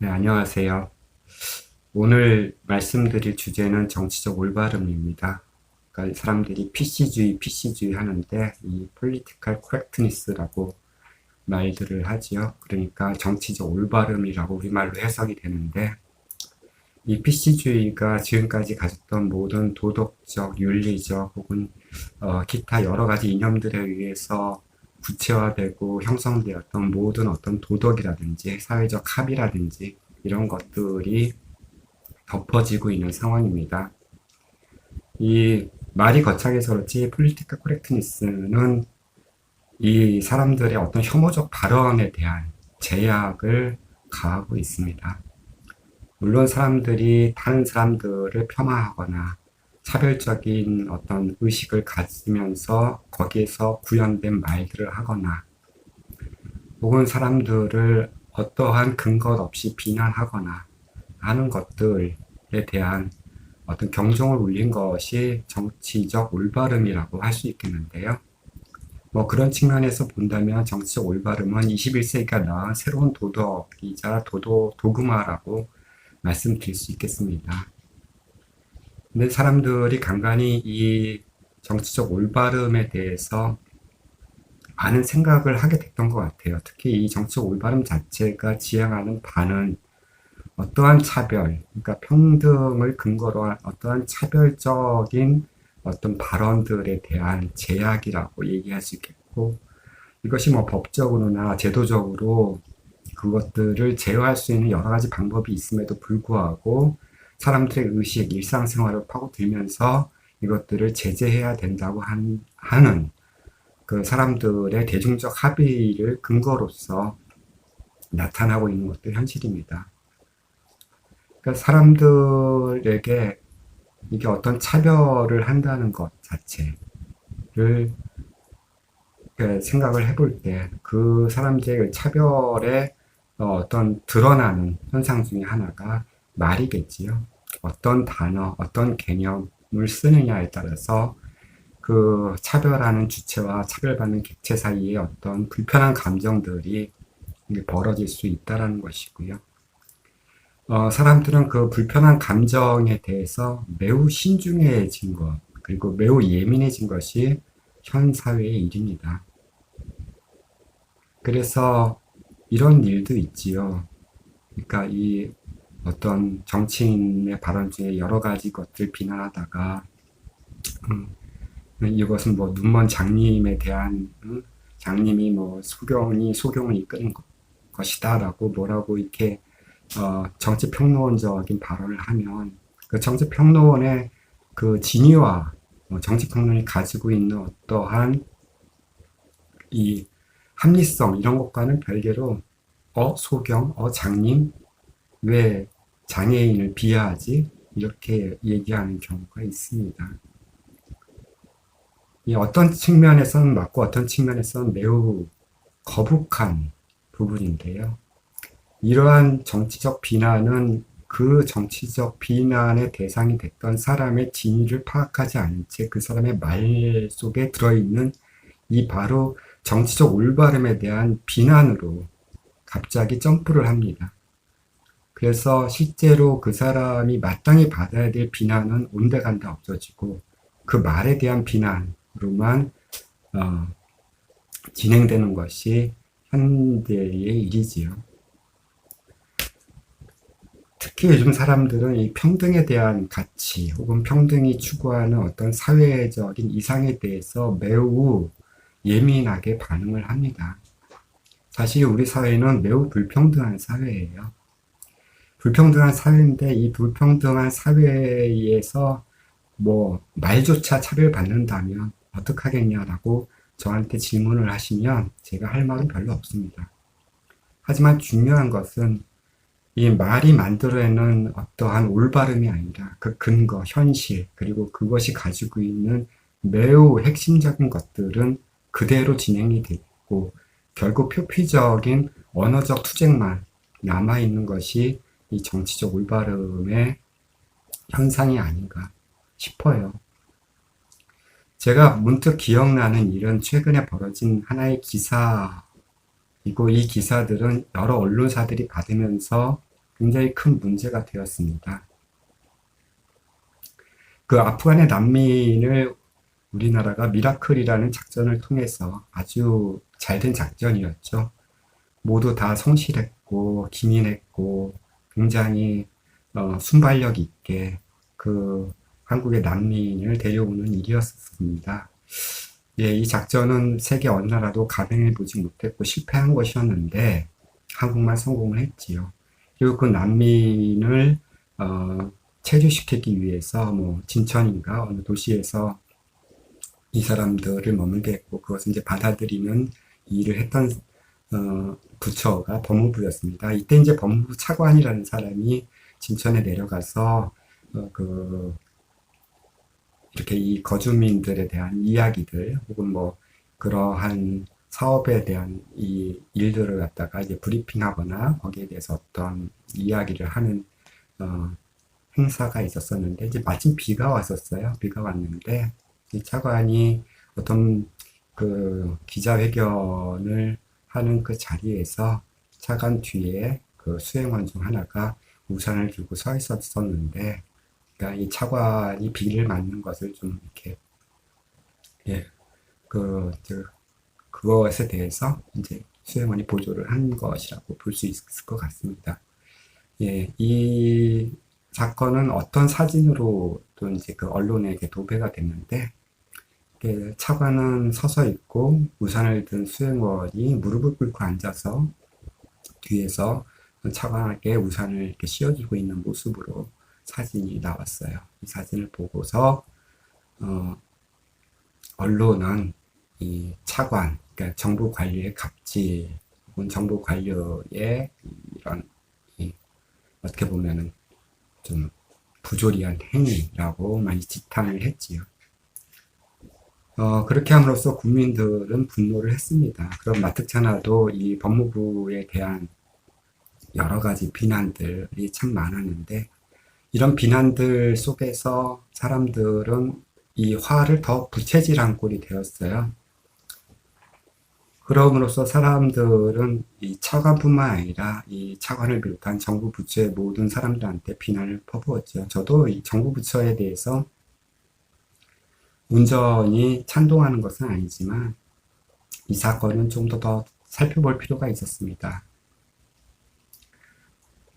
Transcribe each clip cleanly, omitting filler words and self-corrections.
네, 안녕하세요. 오늘 말씀드릴 주제는 정치적 올바름입니다. 그러니까 사람들이 PC주의 하는데 이 Political Correctness라고 말들을 하지요. 그러니까 정치적 올바름이라고 우리말로 해석이 되는데 이 PC주의가 지금까지 가졌던 모든 도덕적, 윤리적 혹은 기타 여러 가지 이념들에 의해서 구체화되고 형성되었던 모든 어떤 도덕이라든지 사회적 합의라든지 이런 것들이 덮어지고 있는 상황입니다. 이 말이 거창해서 그렇지 폴리티컬 코렉트니스는 이 사람들의 어떤 혐오적 발언에 대한 제약을 가하고 있습니다. 물론 사람들이 다른 사람들을 폄하하거나 차별적인 어떤 의식을 가지면서 거기에서 구현된 말들을 하거나 혹은 사람들을 어떠한 근거 없이 비난하거나 하는 것들에 대한 어떤 경종을 울린 것이 정치적 올바름이라고 할 수 있겠는데요. 뭐 그런 측면에서 본다면 정치적 올바름은 21세기가 낳은 새로운 도덕이자 도그마라고 말씀드릴 수 있겠습니다. 근데 사람들이 간간히 이 정치적 올바름에 대해서 많은 생각을 하게 됐던 것 같아요. 특히 이 정치적 올바름 자체가 지향하는 바는 어떠한 차별, 그러니까 평등을 근거로 한 어떠한 차별적인 어떤 발언들에 대한 제약이라고 얘기할 수 있겠고, 이것이 뭐 법적으로나 제도적으로 그것들을 제어할 수 있는 여러 가지 방법이 있음에도 불구하고 사람들의 의식, 일상생활을 파고들면서 이것들을 제재해야 된다고 하는 그 사람들의 대중적 합의를 근거로서 나타나고 있는 것도 현실입니다. 그러니까 사람들에게 이게 어떤 차별을 한다는 것 자체를 생각을 해볼 때 그 사람들의 차별의 어떤 드러나는 현상 중에 하나가 말이겠지요. 어떤 단어, 어떤 개념을 쓰느냐에 따라서 그 차별하는 주체와 차별받는 객체 사이에 어떤 불편한 감정들이 벌어질 수 있다는 것이고요. 사람들은 그 불편한 감정에 대해서 매우 신중해진 것, 그리고 매우 예민해진 것이 현 사회의 일입니다. 그래서 이런 일도 있지요. 그러니까 이 어떤 정치인의 발언 중에 여러 가지 것들 비난하다가, 이것은 뭐 눈먼 장님에 대한, 장님이 뭐 소경을 이끄는 것이다라고 뭐라고 이렇게 정치평론적인 발언을 하면 그 정치평론의 그 진위와 정치평론이 가지고 있는 어떠한 이 합리성 이런 것과는 별개로 소경, 장님, 왜 장애인을 비하하지? 이렇게 얘기하는 경우가 있습니다. 이 어떤 측면에서는 맞고 어떤 측면에서는 매우 거북한 부분인데요. 이러한 정치적 비난은 그 정치적 비난의 대상이 됐던 사람의 진위를 파악하지 않은 채 그 사람의 말 속에 들어있는 이 바로 정치적 올바름에 대한 비난으로 갑자기 점프를 합니다. 그래서 실제로 그 사람이 마땅히 받아야 될 비난은 온데간데 없어지고 그 말에 대한 비난으로만 진행되는 것이 현대의 일이지요. 특히 요즘 사람들은 이 평등에 대한 가치 혹은 평등이 추구하는 어떤 사회적인 이상에 대해서 매우 예민하게 반응을 합니다. 사실 우리 사회는 매우 불평등한 사회예요. 불평등한 사회인데 이 불평등한 사회에서 뭐 말조차 차별받는다면 어떡하겠냐라고 저한테 질문을 하시면 제가 할 말은 별로 없습니다. 하지만 중요한 것은 이 말이 만들어내는 어떠한 올바름이 아니라 그 근거, 현실, 그리고 그것이 가지고 있는 매우 핵심적인 것들은 그대로 진행이 됐고 결국 표피적인 언어적 투쟁만 남아있는 것이 이 정치적 올바름의 현상이 아닌가 싶어요. 제가 문득 기억나는 일은 최근에 벌어진 하나의 기사이고 이 기사들은 여러 언론사들이 받으면서 굉장히 큰 문제가 되었습니다. 그 아프간의 난민을 우리나라가 미라클이라는 작전을 통해서 아주 잘된 작전이었죠. 모두 다 성실했고 기민했고 굉장히 순발력 있게 그 한국의 난민을 데려오는 일이었습니다. 예, 이 작전은 세계 어느 나라도 감행해 보지 못했고 실패한 것이었는데 한국만 성공을 했지요. 그리고 그 난민을 체류시키기 위해서 뭐 진천인가 어느 도시에서 이 사람들을 머물게 했고 그것을 이제 받아들이는 일을 했던 부처가 법무부였습니다. 이때 이제 법무부 차관이라는 사람이 진천에 내려가서 그 이렇게 이 거주민들에 대한 이야기들 혹은 뭐 그러한 사업에 대한 이 일들을 갖다가 이제 브리핑하거나 거기에 대해서 어떤 이야기를 하는 행사가 있었었는데 이제 마침 비가 왔었어요. 비가 왔는데 이 차관이 어떤 그 기자회견을 하는 그 자리에서 차관 뒤에 그 수행원 중 하나가 우산을 들고 서 있었었는데 그러니까 이 차관이 비를 맞는 것을 좀 이렇게 예, 그것에 대해서 이제 수행원이 보조를 한 것이라고 볼 수 있을 것 같습니다. 예, 이 사건은 어떤 사진으로 또 이제 그 언론에게 도배가 됐는데 차관은 서서 있고 우산을 든 수행원이 무릎을 꿇고 앉아서 뒤에서 차관에게 우산을 이렇게 씌워주고 있는 모습으로 사진이 나왔어요. 이 사진을 보고서 언론은 이 차관, 그러니까 정부 관료의 갑질 혹은 정부 관료의 이런 어떻게 보면은 좀 부조리한 행위라고 많이 지탄을 했지요. 그렇게 함으로써 국민들은 분노를 했습니다. 그럼 마뜩찮아도 이 법무부에 대한 여러 가지 비난들이 참 많았는데 이런 비난들 속에서 사람들은 이 화를 더 부채질한 꼴이 되었어요. 그럼으로써 사람들은 이 차관뿐만 아니라 이 차관을 비롯한 정부 부처의 모든 사람들한테 비난을 퍼부었죠. 저도 이 정부 부처에 대해서 온전히 찬동하는 것은 아니지만 이 사건은 좀 더 살펴볼 필요가 있었습니다.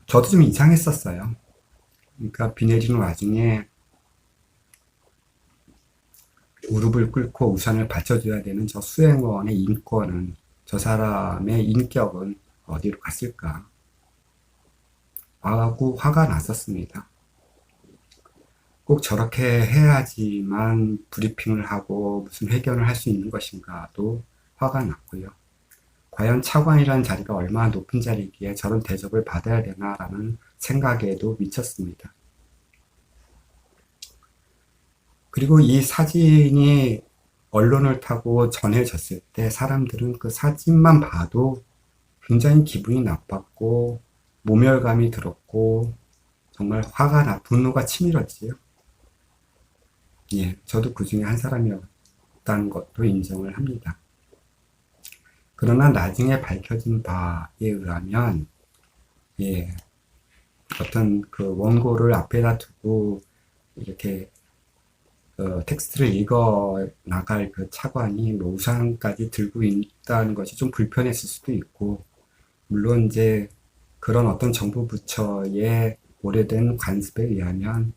저도 좀 이상했었어요. 그러니까 비 내리는 와중에 무릎을 꿇고 우산을 받쳐줘야 되는 저 수행원의 인권은, 저 사람의 인격은 어디로 갔을까 하고 화가 났었습니다. 꼭 저렇게 해야지만 브리핑을 하고 무슨 회견을 할 수 있는 것인가도 화가 났고요. 과연 차관이라는 자리가 얼마나 높은 자리기에 저런 대접을 받아야 되나라는 생각에도 미쳤습니다. 그리고 이 사진이 언론을 타고 전해졌을 때 사람들은 그 사진만 봐도 굉장히 기분이 나빴고 모멸감이 들었고 정말 분노가 치밀었지요. 예, 저도 그 중에 한 사람이었다는 것도 인정을 합니다. 그러나 나중에 밝혀진 바에 의하면, 예, 어떤 그 원고를 앞에다 두고 이렇게 텍스트를 읽어 나갈 그 차관이 뭐 우산까지 들고 있다는 것이 좀 불편했을 수도 있고, 물론 이제 그런 어떤 정부 부처의 오래된 관습에 의하면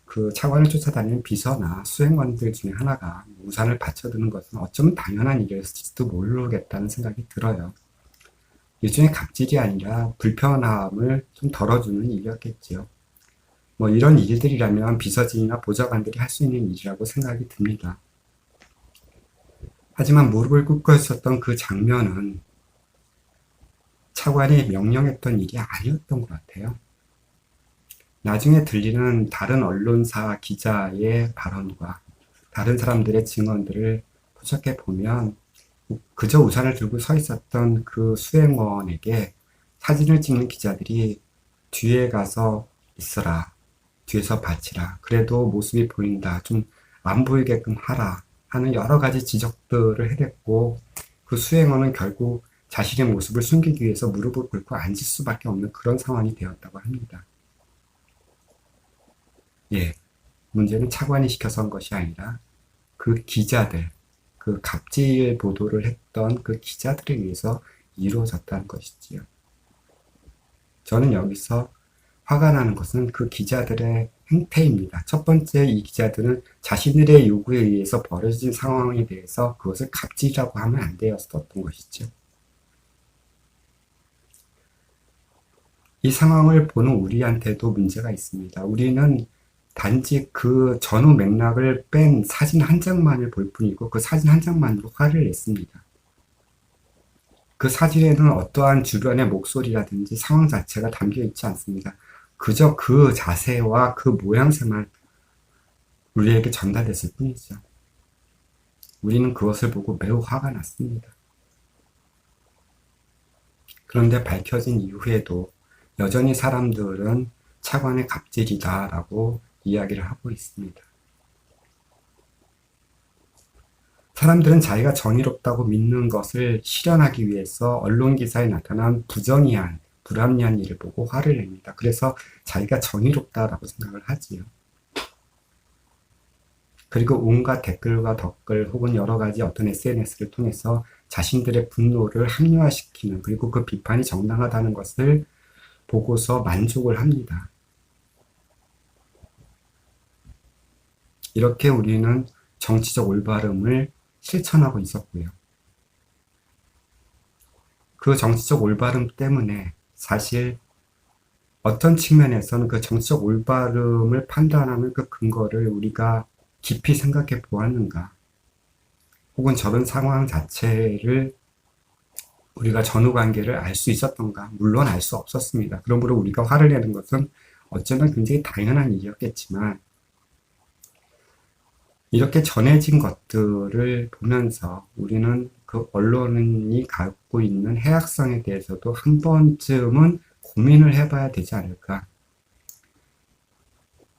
그 차관을 쫓아다니는 비서나 수행관들 중에 하나가 우산을 받쳐드는 것은 어쩌면 당연한 일이었을지도 모르겠다는 생각이 들어요. 일종의 갑질이 아니라 불편함을 좀 덜어주는 일이었겠지요. 뭐 이런 일들이라면 비서진이나 보좌관들이 할 수 있는 일이라고 생각이 듭니다. 하지만 무릎을 꿇고 있었던 그 장면은 차관이 명령했던 일이 아니었던 것 같아요. 나중에 들리는 다른 언론사 기자의 발언과 다른 사람들의 증언들을 포착해 보면 그저 우산을 들고 서 있었던 그 수행원에게 사진을 찍는 기자들이 뒤에 가서 있어라, 뒤에서 받치라, 그래도 모습이 보인다, 좀 안 보이게끔 하라 하는 여러 가지 지적들을 해댔고 그 수행원은 결국 자신의 모습을 숨기기 위해서 무릎을 꿇고 앉을 수밖에 없는 그런 상황이 되었다고 합니다. 예, 문제는 차관이 시켜서 한 것이 아니라 그 기자들, 그 갑질 보도를 했던 그 기자들에 의해서 이루어졌다는 것이지요. 저는 여기서 화가 나는 것은 그 기자들의 행태입니다. 첫 번째, 이 기자들은 자신들의 요구에 의해서 벌어진 상황에 대해서 그것을 갑질이라고 하면 안 되었었던 것이죠. 이 상황을 보는 우리한테도 문제가 있습니다. 우리는 단지 그 전후 맥락을 뺀 사진 한 장만을 볼 뿐이고 그 사진 한 장만으로 화를 냈습니다. 그 사진에는 어떠한 주변의 목소리라든지 상황 자체가 담겨 있지 않습니다. 그저 그 자세와 그 모양새만 우리에게 전달됐을 뿐이죠. 우리는 그것을 보고 매우 화가 났습니다. 그런데 밝혀진 이후에도 여전히 사람들은 차관의 갑질이다 라고 이야기를 하고 있습니다. 사람들은 자기가 정의롭다고 믿는 것을 실현하기 위해서 언론 기사에 나타난 부정의한, 불합리한 일을 보고 화를 냅니다. 그래서 자기가 정의롭다라고 생각을 하지요. 그리고 온갖 댓글과 덧글 혹은 여러 가지 어떤 SNS를 통해서 자신들의 분노를 합리화시키는, 그리고 그 비판이 정당하다는 것을 보고서 만족을 합니다. 이렇게 우리는 정치적 올바름을 실천하고 있었고요. 그 정치적 올바름 때문에 사실 어떤 측면에서는 그 정치적 올바름을 판단하는 그 근거를 우리가 깊이 생각해 보았는가? 혹은 저런 상황 자체를 우리가 전후 관계를 알 수 있었던가? 물론 알 수 없었습니다. 그러므로 우리가 화를 내는 것은 어쩌면 굉장히 당연한 일이었겠지만 이렇게 전해진 것들을 보면서 우리는 그 언론이 갖고 있는 해악성에 대해서도 한 번쯤은 고민을 해봐야 되지 않을까.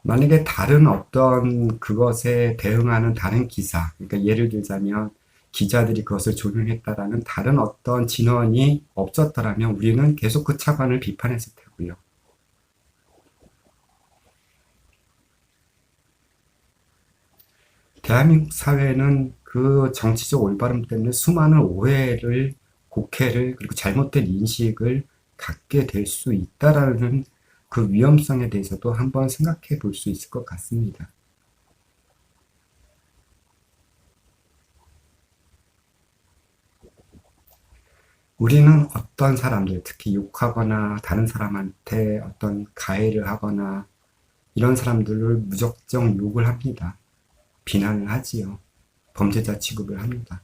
만약에 다른 어떤 그것에 대응하는 다른 기사, 그러니까 예를 들자면 기자들이 그것을 조명했다라는 다른 어떤 진원이 없었더라면 우리는 계속 그 차관을 비판했을 테고요. 대한민국 사회는 그 정치적 올바름 때문에 수많은 오해를, 곡해를, 그리고 잘못된 인식을 갖게 될 수 있다라는 그 위험성에 대해서도 한번 생각해 볼 수 있을 것 같습니다. 우리는 어떤 사람들, 특히 욕하거나 다른 사람한테 어떤 가해를 하거나 이런 사람들을 무작정 욕을 합니다. 비난을 하지요. 범죄자 취급을 합니다.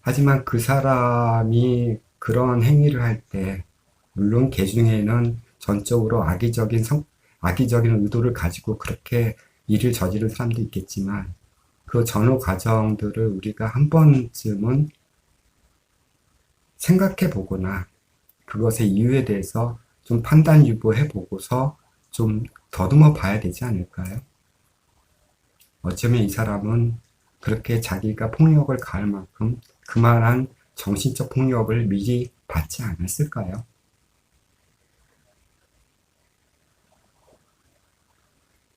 하지만 그 사람이 그런 행위를 할 때, 물론 개 중에는 전적으로 악의적인 의도를 가지고 그렇게 일을 저지른 사람도 있겠지만, 그 전후 과정들을 우리가 한 번쯤은 생각해 보거나, 그것의 이유에 대해서 좀 판단 유보해 보고서 좀 더듬어 봐야 되지 않을까요? 어쩌면 이 사람은 그렇게 자기가 폭력을 가할 만큼 그만한 정신적 폭력을 미리 받지 않았을까요?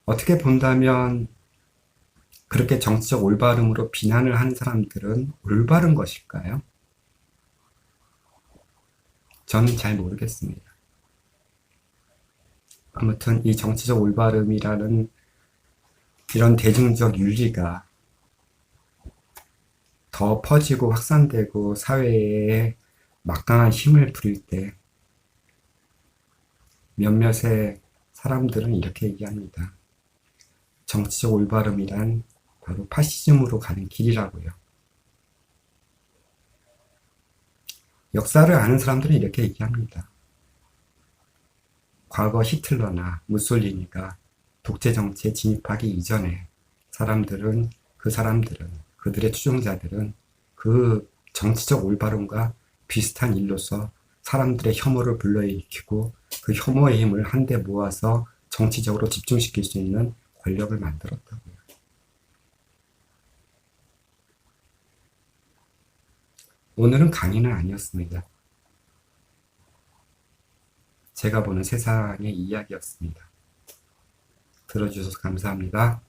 어떻게 본다면 그렇게 정치적 올바름으로 비난을 하는 사람들은 올바른 것일까요? 저는 잘 모르겠습니다. 아무튼 이 정치적 올바름이라는 이런 대중적 윤리가 더 퍼지고 확산되고 사회에 막강한 힘을 부릴 때 몇몇의 사람들은 이렇게 얘기합니다. 정치적 올바름이란 바로 파시즘으로 가는 길이라고요. 역사를 아는 사람들은 이렇게 얘기합니다. 과거 히틀러나 무솔리니가 독재 정치에 진입하기 이전에 그들의 추종자들은 그 정치적 올바름과 비슷한 일로서 사람들의 혐오를 불러일으키고 그 혐오의 힘을 한데 모아서 정치적으로 집중시킬 수 있는 권력을 만들었다고요. 오늘은 강의는 아니었습니다. 제가 보는 세상의 이야기였습니다. 들어주셔서 감사합니다.